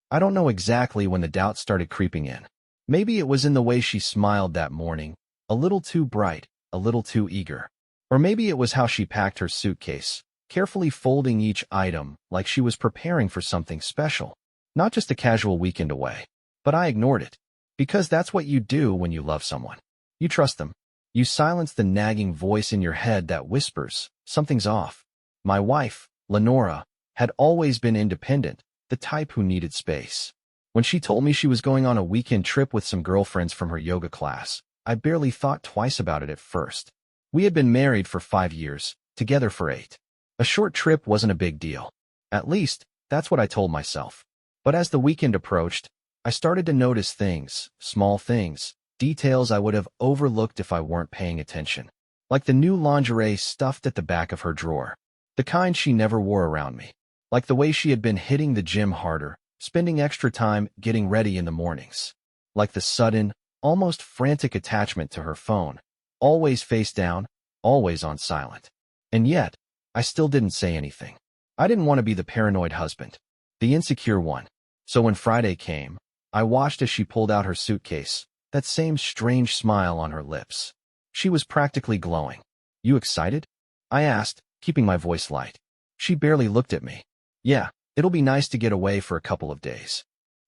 I don't know exactly when the doubt started creeping in. Maybe it was in the way she smiled that morning, a little too bright, a little too eager. Or maybe it was how she packed her suitcase, carefully folding each item like she was preparing for something special, not just a casual weekend away. But I ignored it. Because that's what you do when you love someone. You trust them. You silence the nagging voice in your head that whispers, something's off. My wife, Lenora, had always been independent, the type who needed space. When she told me she was going on a weekend trip with some girlfriends from her yoga class, I barely thought twice about it at first. We had been married for 5 years, together for 8. A short trip wasn't a big deal. At least, that's what I told myself. But as the weekend approached, I started to notice things, small things, details I would have overlooked if I weren't paying attention. Like the new lingerie stuffed at the back of her drawer. The kind she never wore around me. Like the way she had been hitting the gym harder, spending extra time getting ready in the mornings. Like the sudden, almost frantic attachment to her phone. Always face down, always on silent. And yet, I still didn't say anything. I didn't want to be the paranoid husband, the insecure one. So when Friday came, I watched as she pulled out her suitcase, that same strange smile on her lips. She was practically glowing. You excited? I asked, keeping my voice light. She barely looked at me. Yeah, it'll be nice to get away for a couple of days.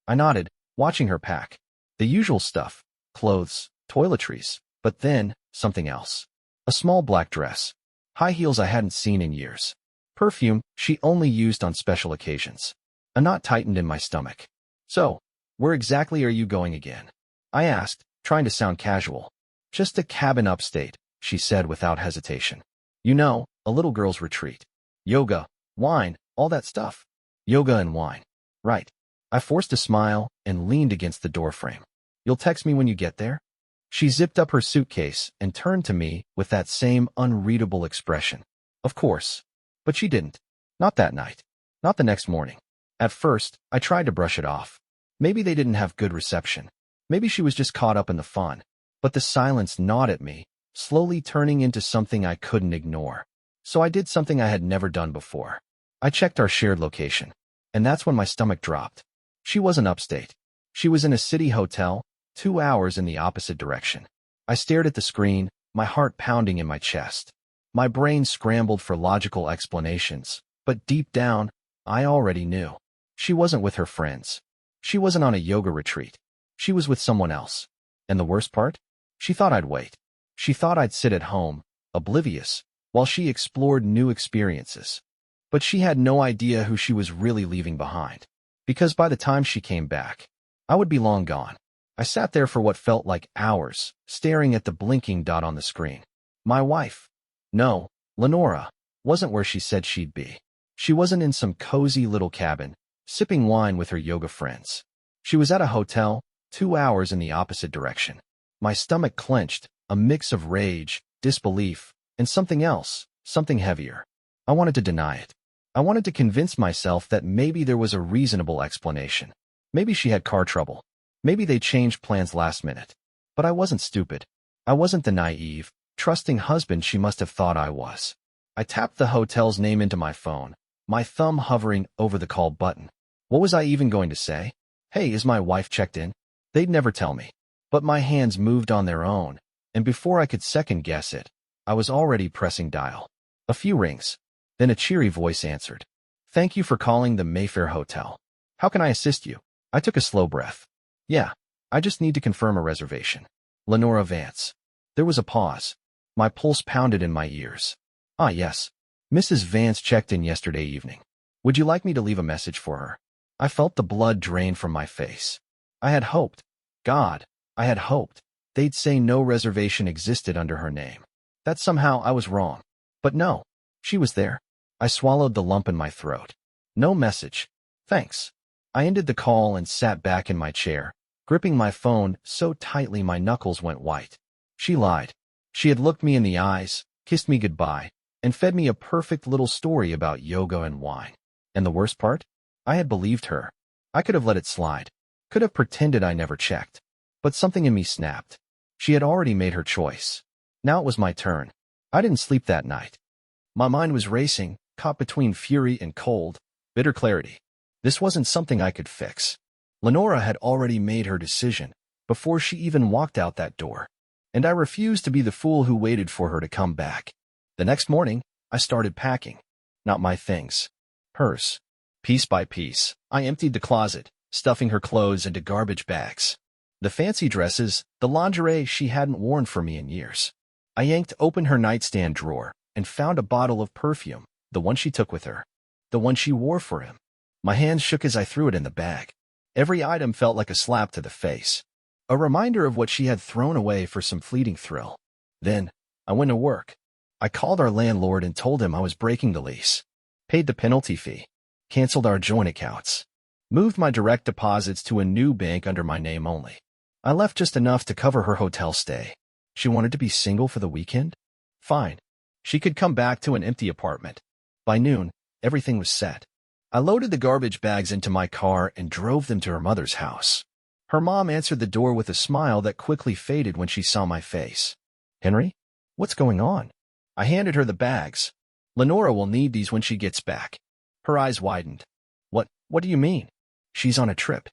I nodded, watching her pack. The usual stuff, clothes, toiletries, but then, something else. A small black dress. High heels I hadn't seen in years. Perfume she only used on special occasions. A knot tightened in my stomach. So, where exactly are you going again? I asked, trying to sound casual. Just a cabin upstate, she said without hesitation. You know, a little girl's retreat. Yoga, wine, all that stuff. Yoga and wine. Right. I forced a smile and leaned against the doorframe. You'll text me when you get there? She zipped up her suitcase and turned to me with that same unreadable expression. Of course. But she didn't. Not that night. Not the next morning. At first, I tried to brush it off. Maybe they didn't have good reception. Maybe she was just caught up in the fun. But the silence gnawed at me, slowly turning into something I couldn't ignore. So I did something I had never done before. I checked our shared location. And that's when my stomach dropped. She wasn't upstate. She was in a city hotel, 2 hours in the opposite direction. I stared at the screen, my heart pounding in my chest. My brain scrambled for logical explanations, but deep down, I already knew. She wasn't with her friends. She wasn't on a yoga retreat. She was with someone else. And the worst part? She thought I'd wait. She thought I'd sit at home, oblivious, while she explored new experiences. But she had no idea who she was really leaving behind. Because by the time she came back, I would be long gone. I sat there for what felt like hours, staring at the blinking dot on the screen. My wife, no, Lenora, wasn't where she said she'd be. She wasn't in some cozy little cabin, sipping wine with her yoga friends. She was at a hotel, 2 hours in the opposite direction. My stomach clenched, a mix of rage, disbelief, and something else, something heavier. I wanted to deny it. I wanted to convince myself that maybe there was a reasonable explanation. Maybe she had car trouble. Maybe they changed plans last minute. But I wasn't stupid. I wasn't the naive, trusting husband she must have thought I was. I tapped the hotel's name into my phone, my thumb hovering over the call button. What was I even going to say? Hey, is my wife checked in? They'd never tell me. But my hands moved on their own, and before I could second-guess it, I was already pressing dial. A few rings. Then a cheery voice answered. Thank you for calling the Mayfair Hotel. How can I assist you? I took a slow breath. Yeah, I just need to confirm a reservation. Lenora Vance. There was a pause. My pulse pounded in my ears. Ah, yes. Mrs. Vance checked in yesterday evening. Would you like me to leave a message for her? I felt the blood drain from my face. I had hoped. God, I had hoped. They'd say no reservation existed under her name. That somehow I was wrong. But no, she was there. I swallowed the lump in my throat. No message. Thanks. I ended the call and sat back in my chair, gripping my phone so tightly my knuckles went white. She lied. She had looked me in the eyes, kissed me goodbye, and fed me a perfect little story about yoga and wine. And the worst part? I had believed her. I could have let it slide. Could have pretended I never checked. But something in me snapped. She had already made her choice. Now it was my turn. I didn't sleep that night. My mind was racing, caught between fury and cold, bitter clarity. This wasn't something I could fix. Lenora had already made her decision before she even walked out that door, and I refused to be the fool who waited for her to come back. The next morning, I started packing. Not my things. Hers. Piece by piece, I emptied the closet, stuffing her clothes into garbage bags. The fancy dresses, the lingerie she hadn't worn for me in years. I yanked open her nightstand drawer and found a bottle of perfume, the one she took with her, the one she wore for him. My hands shook as I threw it in the bag. Every item felt like a slap to the face, a reminder of what she had thrown away for some fleeting thrill. Then, I went to work. I called our landlord and told him I was breaking the lease, paid the penalty fee, canceled our joint accounts, moved my direct deposits to a new bank under my name only. I left just enough to cover her hotel stay. She wanted to be single for the weekend? Fine. She could come back to an empty apartment. By noon, everything was set. I loaded the garbage bags into my car and drove them to her mother's house. Her mom answered the door with a smile that quickly faded when she saw my face. Henry? What's going on? I handed her the bags. Lenora will need these when she gets back. Her eyes widened. What do you mean? She's on a trip.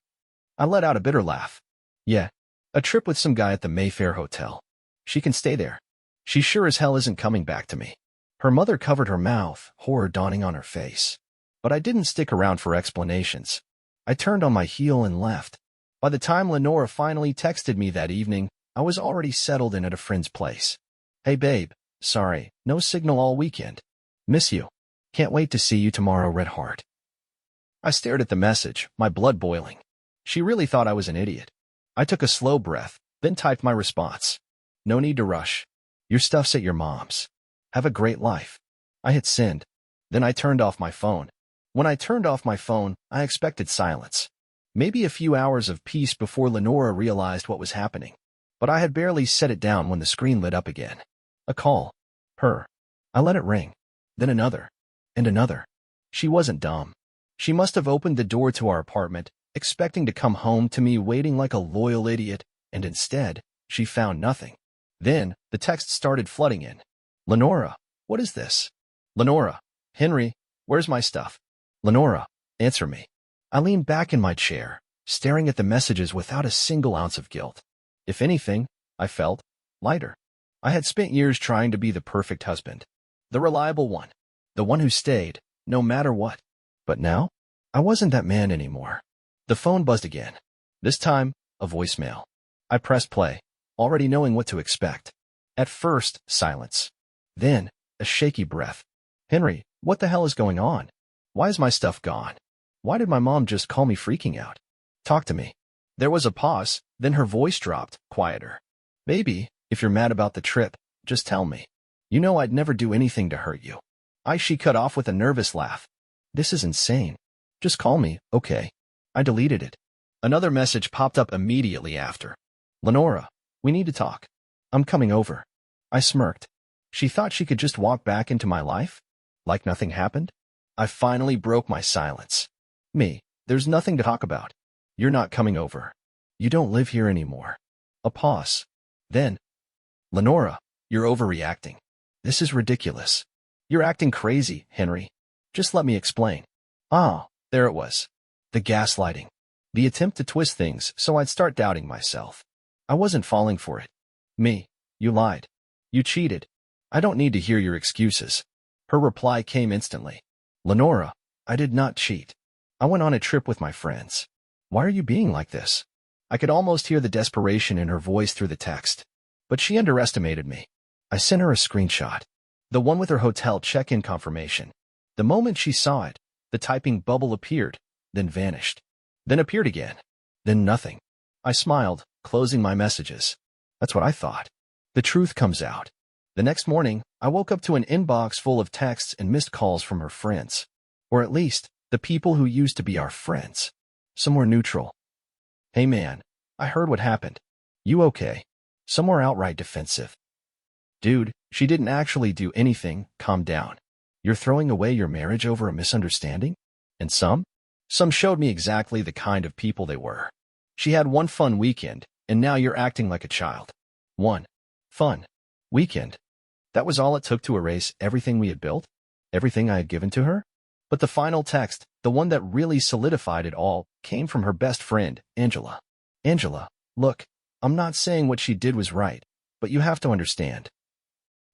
I let out a bitter laugh. Yeah, a trip with some guy at the Mayfair Hotel. She can stay there. She sure as hell isn't coming back to me. Her mother covered her mouth, horror dawning on her face. But I didn't stick around for explanations. I turned on my heel and left. By the time Lenora finally texted me that evening, I was already settled in at a friend's place. Hey babe, sorry, no signal all weekend. Miss you. Can't wait to see you tomorrow, Red Heart. I stared at the message, my blood boiling. She really thought I was an idiot. I took a slow breath, then typed my response. No need to rush. Your stuff's at your mom's. Have a great life. I hit send. Then I turned off my phone. When I turned off my phone, I expected silence. Maybe a few hours of peace before Lenora realized what was happening. But I had barely set it down when the screen lit up again. A call. Her. I let it ring. Then another. And another. She wasn't dumb. She must have opened the door to our apartment, expecting to come home to me waiting like a loyal idiot, and instead, she found nothing. Then, the text started flooding in. Lenora, what is this? Lenora, Henry, where's my stuff? Lenora, answer me. I leaned back in my chair, staring at the messages without a single ounce of guilt. If anything, I felt lighter. I had spent years trying to be the perfect husband, the reliable one, the one who stayed, no matter what. But now, I wasn't that man anymore. The phone buzzed again. This time, a voicemail. I pressed play, already knowing what to expect. At first, silence. Then, a shaky breath. Henry, what the hell is going on? Why is my stuff gone? Why did my mom just call me freaking out? Talk to me. There was a pause, then her voice dropped, quieter. Baby, if you're mad about the trip, just tell me. You know I'd never do anything to hurt you. She cut off with a nervous laugh. This is insane. Just call me, okay? I deleted it. Another message popped up immediately after. Lenora, we need to talk. I'm coming over. I smirked. She thought she could just walk back into my life? Like nothing happened? I finally broke my silence. Me, there's nothing to talk about. You're not coming over. You don't live here anymore. A pause. Then, Lenora, you're overreacting. This is ridiculous. You're acting crazy, Henry. Just let me explain. Ah, there it was. The gaslighting. The attempt to twist things so I'd start doubting myself. I wasn't falling for it. Me, you lied. You cheated. I don't need to hear your excuses. Her reply came instantly. Lenora, I did not cheat. I went on a trip with my friends. Why are you being like this? I could almost hear the desperation in her voice through the text. But she underestimated me. I sent her a screenshot. The one with her hotel check-in confirmation. The moment she saw it, the typing bubble appeared, then vanished. Then appeared again. Then nothing. I smiled, closing my messages. That's what I thought. The truth comes out. The next morning, I woke up to an inbox full of texts and missed calls from her friends. Or at least, the people who used to be our friends. Some were neutral. Hey man, I heard what happened. You okay? Some were outright defensive. Dude, she didn't actually do anything, calm down. You're throwing away your marriage over a misunderstanding? And some showed me exactly the kind of people they were. She had one fun weekend, and now you're acting like a child. One fun weekend. That was all it took to erase everything we had built? Everything I had given to her? But the final text, the one that really solidified it all, came from her best friend, Angela. Angela, look, I'm not saying what she did was right, but you have to understand.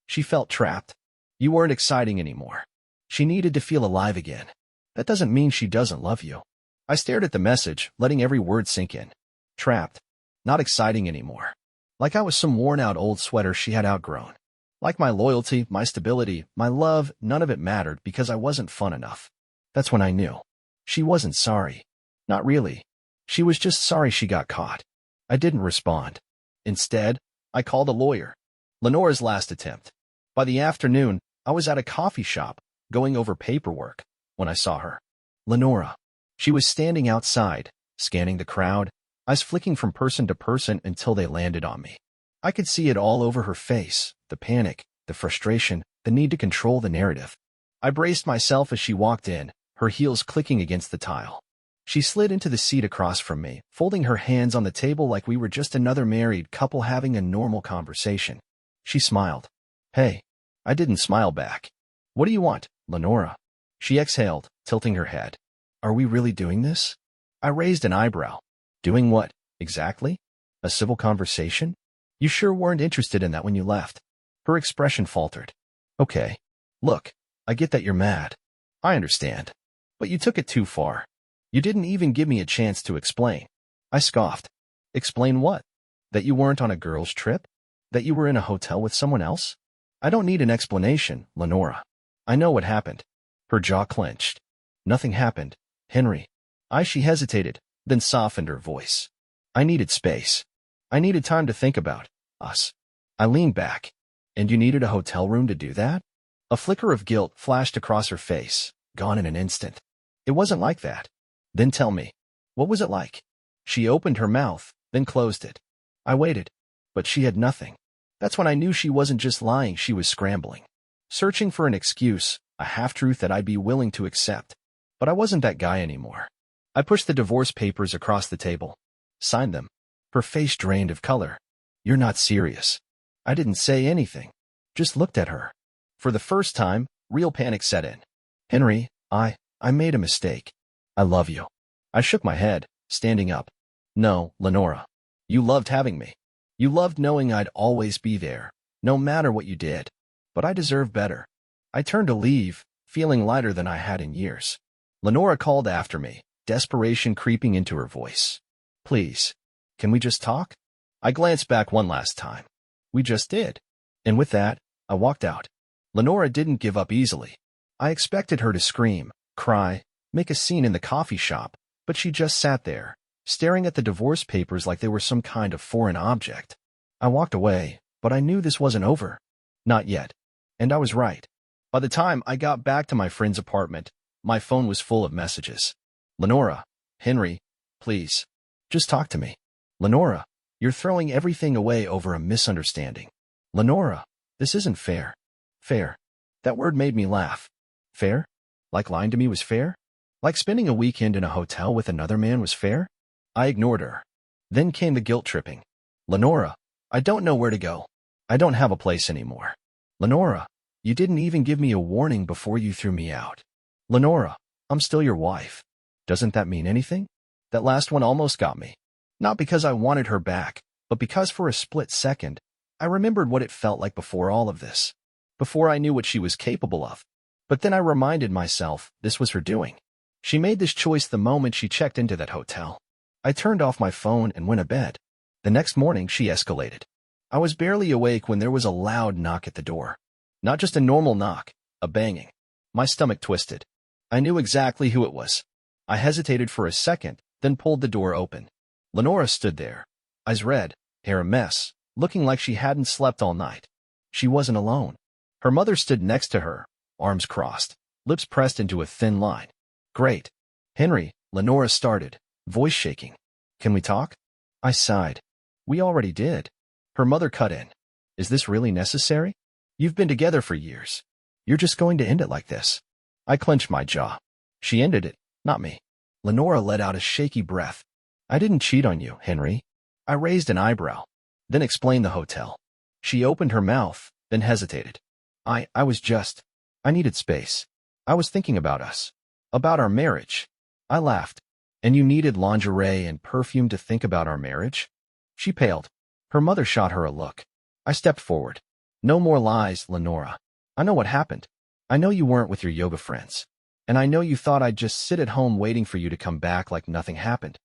She felt trapped. You weren't exciting anymore. She needed to feel alive again. That doesn't mean she doesn't love you. I stared at the message, letting every word sink in. Trapped. Not exciting anymore. Like I was some worn-out old sweater she had outgrown. Like my loyalty, my stability, my love, none of it mattered because I wasn't fun enough. That's when I knew. She wasn't sorry. Not really. She was just sorry she got caught. I didn't respond. Instead, I called a lawyer. Lenora's last attempt. By the afternoon, I was at a coffee shop, going over paperwork, when I saw her. Lenora. She was standing outside, scanning the crowd, eyes flicking from person to person until they landed on me. I could see it all over her face, the panic, the frustration, the need to control the narrative. I braced myself as she walked in, her heels clicking against the tile. She slid into the seat across from me, folding her hands on the table like we were just another married couple having a normal conversation. She smiled. Hey. I didn't smile back. What do you want, Lenora? She exhaled, tilting her head. Are we really doing this? I raised an eyebrow. Doing what, exactly? A civil conversation? You sure weren't interested in that when you left. Her expression faltered. Okay. Look, I get that you're mad. I understand. But you took it too far. You didn't even give me a chance to explain. I scoffed. Explain what? That you weren't on a girls' trip? That you were in a hotel with someone else? I don't need an explanation, Lenora. I know what happened. Her jaw clenched. Nothing happened, Henry. She hesitated, then softened her voice. I needed space. I needed time to think about us. I leaned back. And you needed a hotel room to do that? A flicker of guilt flashed across her face, gone in an instant. It wasn't like that. Then tell me, what was it like? She opened her mouth, then closed it. I waited, but she had nothing. That's when I knew she wasn't just lying, she was scrambling. Searching for an excuse, a half-truth that I'd be willing to accept. But I wasn't that guy anymore. I pushed the divorce papers across the table. Signed them. Her face drained of color. You're not serious. I didn't say anything. Just looked at her. For the first time, real panic set in. Henry, I made a mistake. I love you. I shook my head, standing up. No, Lenora. You loved having me. You loved knowing I'd always be there, no matter what you did. But I deserve better. I turned to leave, feeling lighter than I had in years. Lenora called after me, desperation creeping into her voice. Please, can we just talk? I glanced back one last time. We just did. And with that, I walked out. Lenora didn't give up easily. I expected her to scream, cry, make a scene in the coffee shop, but she just sat there, staring at the divorce papers like they were some kind of foreign object. I walked away, but I knew this wasn't over. Not yet. And I was right. By the time I got back to my friend's apartment, my phone was full of messages. Lenora, Henry, please, just talk to me. Lenora, you're throwing everything away over a misunderstanding. Lenora, this isn't fair. Fair. That word made me laugh. Fair? Like lying to me was fair? Like spending a weekend in a hotel with another man was fair? I ignored her. Then came the guilt tripping. Lenora, I don't know where to go. I don't have a place anymore. Lenora, you didn't even give me a warning before you threw me out. Lenora, I'm still your wife. Doesn't that mean anything? That last one almost got me. Not because I wanted her back, but because for a split second, I remembered what it felt like before all of this. Before I knew what she was capable of. But then I reminded myself this was her doing. She made this choice the moment she checked into that hotel. I turned off my phone and went to bed. The next morning, she escalated. I was barely awake when there was a loud knock at the door. Not just a normal knock, a banging. My stomach twisted. I knew exactly who it was. I hesitated for a second, then pulled the door open. Lenora stood there, eyes red, hair a mess, looking like she hadn't slept all night. She wasn't alone. Her mother stood next to her, arms crossed, lips pressed into a thin line. Great. Henry, Lenora started, voice shaking. Can we talk? I sighed. We already did. Her mother cut in. Is this really necessary? You've been together for years. You're just going to end it like this. I clenched my jaw. She ended it, not me. Lenora let out a shaky breath. I didn't cheat on you, Henry. I raised an eyebrow, then explained the hotel. She opened her mouth, then hesitated. I needed space. I was thinking about us. About our marriage. I laughed. And you needed lingerie and perfume to think about our marriage? She paled. Her mother shot her a look. I stepped forward. No more lies, Lenora. I know what happened. I know you weren't with your yoga friends. And I know you thought I'd just sit at home waiting for you to come back like nothing happened.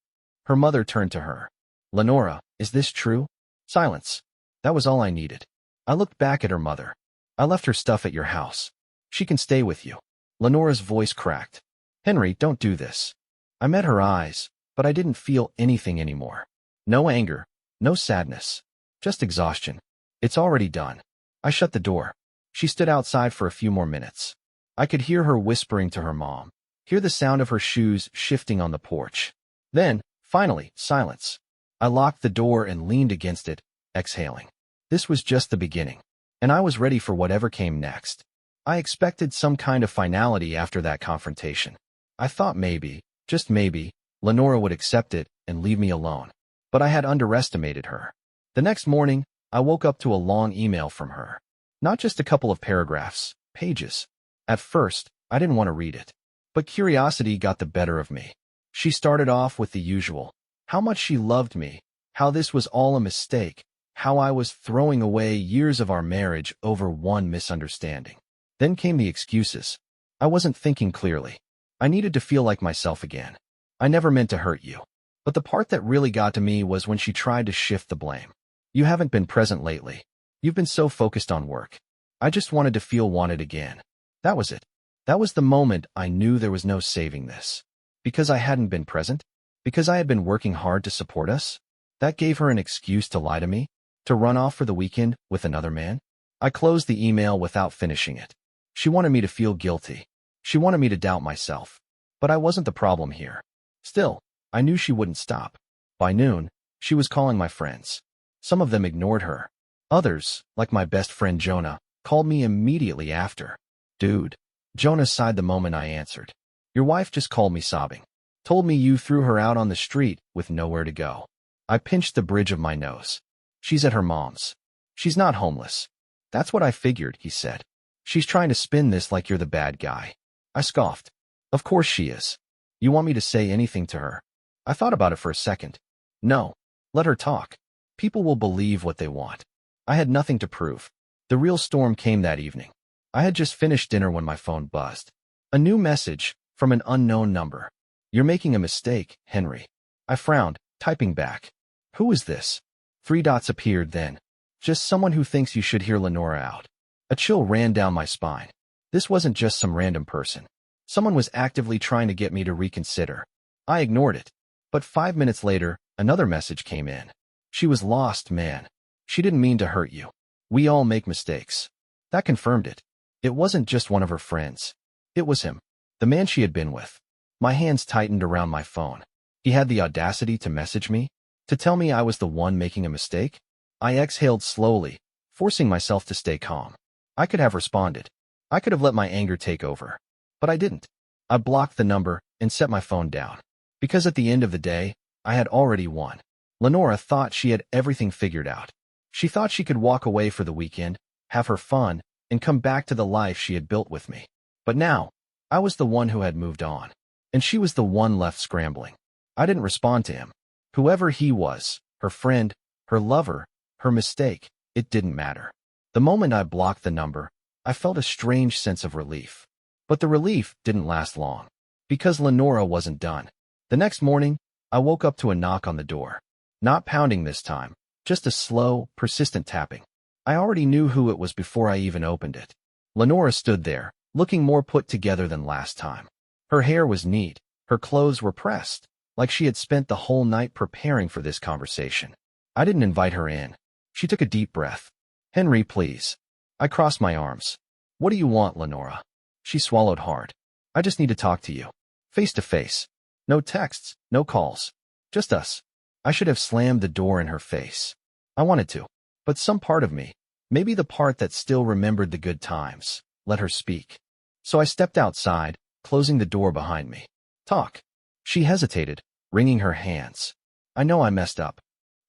Her mother turned to her. Lenora, is this true? Silence. That was all I needed. I looked back at her mother. I left her stuff at your house. She can stay with you. Lenora's voice cracked. Henry, don't do this. I met her eyes, but I didn't feel anything anymore. No anger, no sadness, just exhaustion. It's already done. I shut the door. She stood outside for a few more minutes. I could hear her whispering to her mom, hear the sound of her shoes shifting on the porch. Then, finally, silence. I locked the door and leaned against it, exhaling. This was just the beginning, and I was ready for whatever came next. I expected some kind of finality after that confrontation. I thought maybe, just maybe, Lenora would accept it and leave me alone. But I had underestimated her. The next morning, I woke up to a long email from her. Not just a couple of paragraphs, pages. At first, I didn't want to read it. But curiosity got the better of me. She started off with the usual. How much she loved me, how this was all a mistake, how I was throwing away years of our marriage over one misunderstanding. Then came the excuses. I wasn't thinking clearly. I needed to feel like myself again. I never meant to hurt you. But the part that really got to me was when she tried to shift the blame. You haven't been present lately. You've been so focused on work. I just wanted to feel wanted again. That was it. That was the moment I knew there was no saving this. Because I hadn't been present? Because I had been working hard to support us? That gave her an excuse to lie to me? To run off for the weekend with another man? I closed the email without finishing it. She wanted me to feel guilty. She wanted me to doubt myself. But I wasn't the problem here. Still, I knew she wouldn't stop. By noon, she was calling my friends. Some of them ignored her. Others, like my best friend Jonah, called me immediately after. Dude. Jonah sighed the moment I answered. Your wife just called me sobbing. Told me you threw her out on the street with nowhere to go. I pinched the bridge of my nose. She's at her mom's. She's not homeless. That's what I figured, he said. She's trying to spin this like you're the bad guy. I scoffed. Of course she is. You want me to say anything to her? I thought about it for a second. No. Let her talk. People will believe what they want. I had nothing to prove. The real storm came that evening. I had just finished dinner when my phone buzzed. A new message from an unknown number. You're making a mistake, Henry. I frowned, typing back. Who is this? 3 dots appeared then. Just someone who thinks you should hear Lenora out. A chill ran down my spine. This wasn't just some random person. Someone was actively trying to get me to reconsider. I ignored it. But 5 minutes later, another message came in. She was lost, man. She didn't mean to hurt you. We all make mistakes. That confirmed it. It wasn't just one of her friends. It was him. The man she had been with. My hands tightened around my phone. He had the audacity to message me? To tell me I was the one making a mistake? I exhaled slowly, forcing myself to stay calm. I could have responded. I could have let my anger take over. But I didn't. I blocked the number and set my phone down. Because at the end of the day, I had already won. Lenora thought she had everything figured out. She thought she could walk away for the weekend, have her fun, and come back to the life she had built with me. But now, I was the one who had moved on. And she was the one left scrambling. I didn't respond to him. Whoever he was, her friend, her lover, her mistake, it didn't matter. The moment I blocked the number, I felt a strange sense of relief. But the relief didn't last long. Because Lenora wasn't done. The next morning, I woke up to a knock on the door. Not pounding this time, just a slow, persistent tapping. I already knew who it was before I even opened it. Lenora stood there, looking more put together than last time. Her hair was neat, her clothes were pressed, like she had spent the whole night preparing for this conversation. I didn't invite her in. She took a deep breath. Henry, please. I crossed my arms. What do you want, Lenora? She swallowed hard. I just need to talk to you. Face to face. No texts, no calls. Just us. I should have slammed the door in her face. I wanted to. But some part of me, maybe the part that still remembered the good times, let her speak. So I stepped outside, closing the door behind me. Talk. She hesitated, wringing her hands. I know I messed up.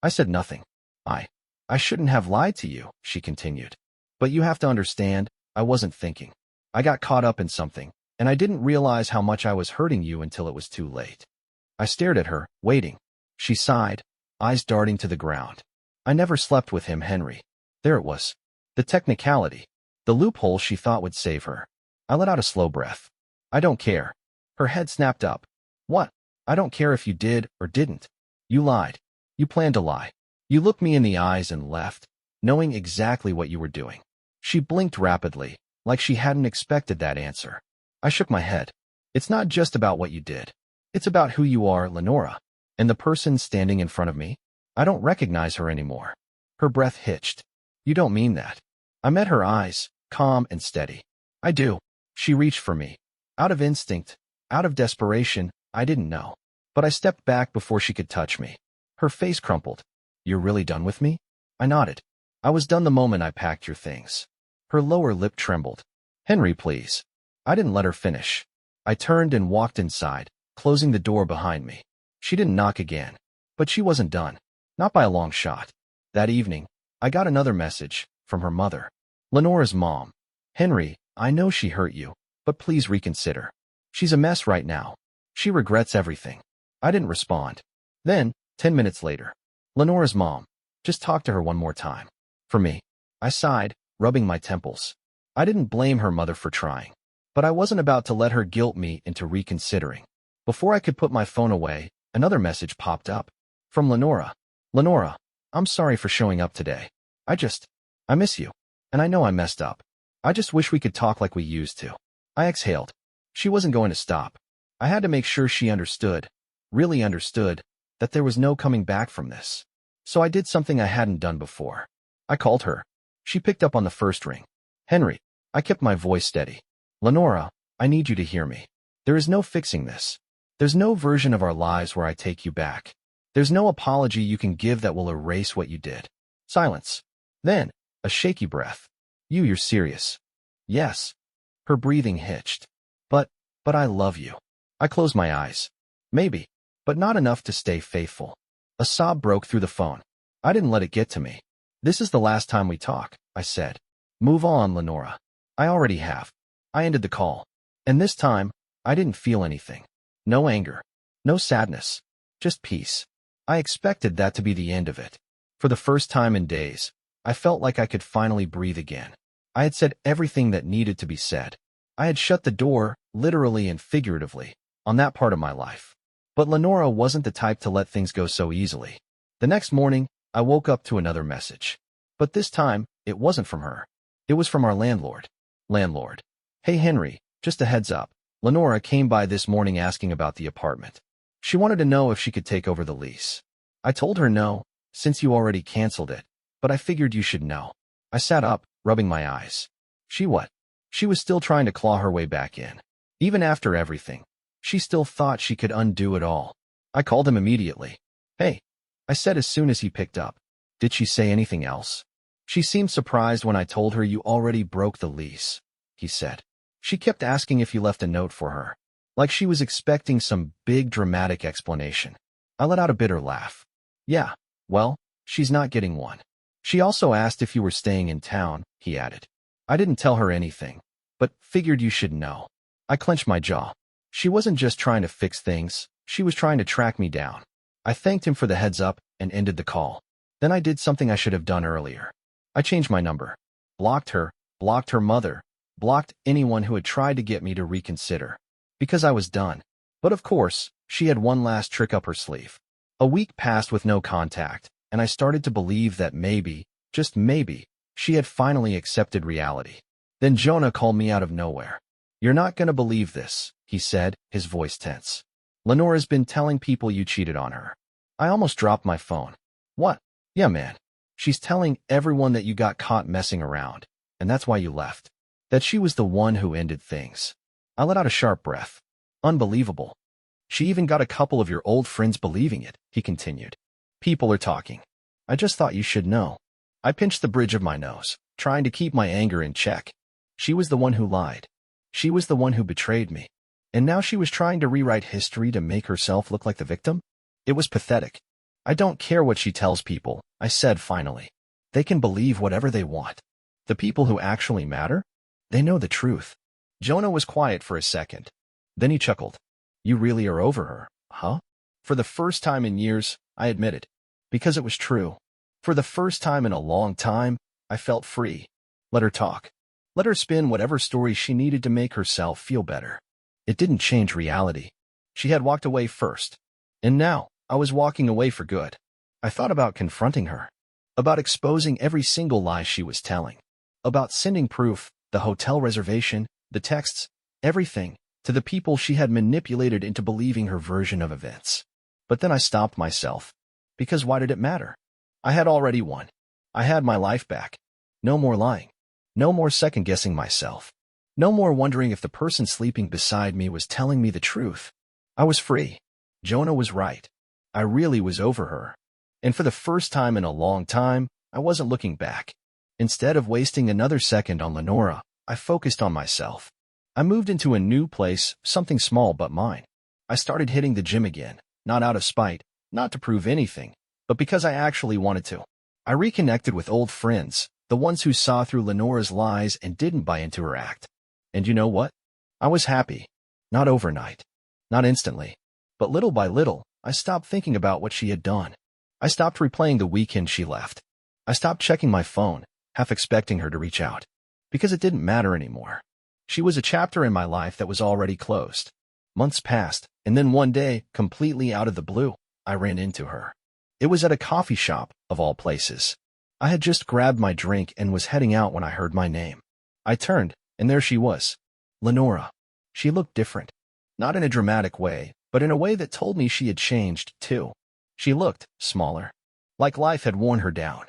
I said nothing. I shouldn't have lied to you, she continued. But you have to understand, I wasn't thinking. I got caught up in something. and I didn't realize how much I was hurting you until it was too late. I stared at her, waiting. She sighed, eyes darting to the ground. I never slept with him, Henry. There it was. The technicality. The loophole she thought would save her. I let out a slow breath. I don't care. Her head snapped up. What? I don't care if you did or didn't. You lied. You planned to lie. You looked me in the eyes and left, knowing exactly what you were doing. She blinked rapidly, like she hadn't expected that answer. I shook my head. It's not just about what you did. It's about who you are, Lenora. And the person standing in front of me? I don't recognize her anymore. Her breath hitched. You don't mean that. I met her eyes, calm and steady. I do. She reached for me. Out of instinct, out of desperation, I didn't know. But I stepped back before she could touch me. Her face crumpled. You're really done with me? I nodded. I was done the moment I packed your things. Her lower lip trembled. Henry, please. I didn't let her finish. I turned and walked inside, closing the door behind me. She didn't knock again. But she wasn't done. Not by a long shot. That evening, I got another message from her mother. Lenora's mom. Henry, I know she hurt you, but please reconsider. She's a mess right now. She regrets everything. I didn't respond. Then, 10 minutes later, Lenora's mom. Just talk to her one more time. For me. I sighed, rubbing my temples. I didn't blame her mother for trying. But I wasn't about to let her guilt me into reconsidering. Before I could put my phone away, another message popped up. From Lenora. Lenora, I'm sorry for showing up today. I miss you. And I know I messed up. I just wish we could talk like we used to. I exhaled. She wasn't going to stop. I had to make sure she understood, really understood, that there was no coming back from this. So I did something I hadn't done before. I called her. She picked up on the first ring. Henry. I kept my voice steady. Lenora, I need you to hear me. There is no fixing this. There's no version of our lives where I take you back. There's no apology you can give that will erase what you did. Silence. Then, a shaky breath. You're serious. Yes. Her breathing hitched. But I love you. I closed my eyes. Maybe, but not enough to stay faithful. A sob broke through the phone. I didn't let it get to me. This is the last time we talk, I said. Move on, Lenora. I already have. I ended the call. And this time, I didn't feel anything. No anger. No sadness. Just peace. I expected that to be the end of it. For the first time in days, I felt like I could finally breathe again. I had said everything that needed to be said. I had shut the door, literally and figuratively, on that part of my life. But Lenora wasn't the type to let things go so easily. The next morning, I woke up to another message. But this time, it wasn't from her. It was from our landlord. Landlord. Hey Henry, just a heads up. Lenora came by this morning asking about the apartment. She wanted to know if she could take over the lease. I told her no, since you already canceled it, but I figured you should know. I sat up, rubbing my eyes. She what? She was still trying to claw her way back in. Even after everything, she still thought she could undo it all. I called him immediately. Hey, I said as soon as he picked up. Did she say anything else? She seemed surprised when I told her you already broke the lease, he said. She kept asking if you left a note for her, like she was expecting some big dramatic explanation. I let out a bitter laugh. Yeah, well, she's not getting one. She also asked if you were staying in town, he added. I didn't tell her anything, but figured you should know. I clenched my jaw. She wasn't just trying to fix things, she was trying to track me down. I thanked him for the heads up and ended the call. Then I did something I should have done earlier. I changed my number. Blocked her mother, blocked anyone who had tried to get me to reconsider. Because I was done. But of course, she had one last trick up her sleeve. A week passed with no contact, and I started to believe that maybe, just maybe, she had finally accepted reality. Then Jonah called me out of nowhere. You're not gonna believe this, he said, his voice tense. Lenora's been telling people you cheated on her. I almost dropped my phone. What? Yeah, man. She's telling everyone that you got caught messing around, and that's why you left. That she was the one who ended things. I let out a sharp breath. Unbelievable. She even got a couple of your old friends believing it, he continued. People are talking. I just thought you should know. I pinched the bridge of my nose, trying to keep my anger in check. She was the one who lied. She was the one who betrayed me. And now she was trying to rewrite history to make herself look like the victim? It was pathetic. I don't care what she tells people, I said finally. They can believe whatever they want. The people who actually matter? They know the truth. Jonah was quiet for a second. Then he chuckled. You really are over her, huh? For the first time in years, I admitted. Because it was true. For the first time in a long time, I felt free. Let her talk. Let her spin whatever story she needed to make herself feel better. It didn't change reality. She had walked away first. And now, I was walking away for good. I thought about confronting her. About exposing every single lie she was telling. About sending proof, the hotel reservation, the texts, everything, to the people she had manipulated into believing her version of events. But then I stopped myself. Because why did it matter? I had already won. I had my life back. No more lying. No more second-guessing myself. No more wondering if the person sleeping beside me was telling me the truth. I was free. Jonah was right. I really was over her. And for the first time in a long time, I wasn't looking back. Instead of wasting another second on Lenora, I focused on myself. I moved into a new place, something small but mine. I started hitting the gym again, not out of spite, not to prove anything, but because I actually wanted to. I reconnected with old friends, the ones who saw through Lenora's lies and didn't buy into her act. And you know what? I was happy. Not overnight. Not instantly. But little by little, I stopped thinking about what she had done. I stopped replaying the weekend she left. I stopped checking my phone, half expecting her to reach out. Because it didn't matter anymore. She was a chapter in my life that was already closed. Months passed, and then one day, completely out of the blue, I ran into her. It was at a coffee shop, of all places. I had just grabbed my drink and was heading out when I heard my name. I turned, and there she was. Lenora. She looked different. Not in a dramatic way, but in a way that told me she had changed, too. She looked smaller. Like life had worn her down.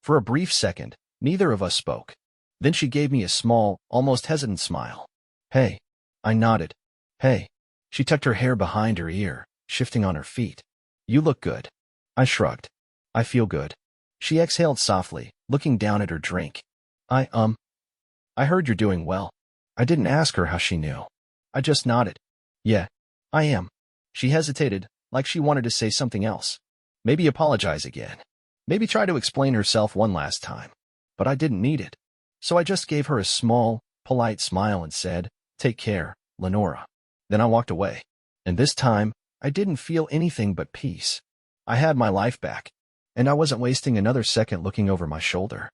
For a brief second, neither of us spoke. Then she gave me a small, almost hesitant smile. Hey. I nodded. Hey. She tucked her hair behind her ear, shifting on her feet. You look good. I shrugged. I feel good. She exhaled softly, looking down at her drink. I heard you're doing well. I didn't ask her how she knew. I just nodded. Yeah, I am. She hesitated, like she wanted to say something else. Maybe apologize again. Maybe try to explain herself one last time. But I didn't need it. So I just gave her a small, polite smile and said, Take care, Lenora. Then I walked away. And this time, I didn't feel anything but peace. I had my life back. And I wasn't wasting another second looking over my shoulder.